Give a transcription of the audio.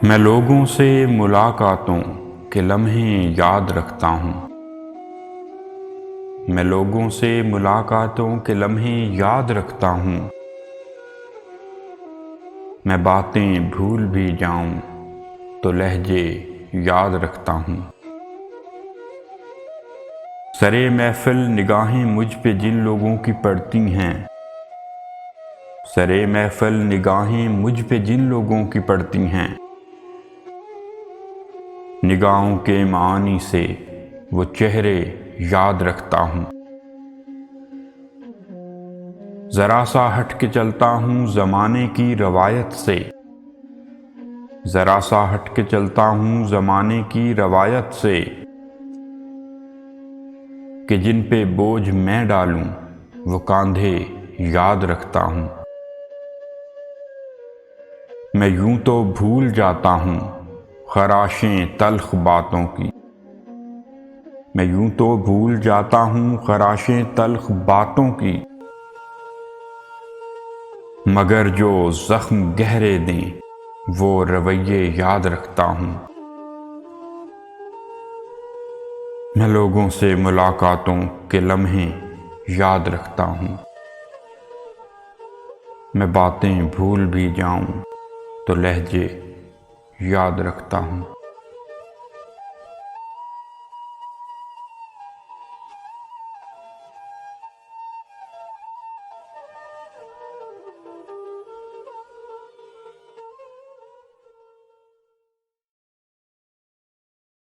میں لوگوں سے ملاقاتوں کے لمحے یاد رکھتا ہوں۔ میں لوگوں سے ملاقاتوں کے لمحے یاد رکھتا ہوں۔ میں باتیں بھول بھی جاؤں تو لہجے یاد رکھتا ہوں۔ سرے محفل نگاہیں مجھ پہ جن لوگوں کی پڑتی ہیں، سرے محفل نگاہیں مجھ پہ جن لوگوں کی پڑتی ہیں، نگاہوں کے معانی سے وہ چہرے یاد رکھتا ہوں۔ ذرا سا ہٹ کے چلتا ہوں زمانے کی روایت سے، ذرا سا ہٹ کے چلتا ہوں زمانے کی روایت سے، کہ جن پہ بوجھ میں ڈالوں وہ کاندھے یاد رکھتا ہوں۔ میں یوں تو بھول جاتا ہوں خراشیں تلخ باتوں کی، میں یوں تو بھول جاتا ہوں خراشیں تلخ باتوں کی، مگر جو زخم گہرے دیں وہ رویے یاد رکھتا ہوں۔ میں لوگوں سے ملاقاتوں کے لمحے یاد رکھتا ہوں۔ میں باتیں بھول بھی جاؤں تو لہجے یاد رکھتا ہوں۔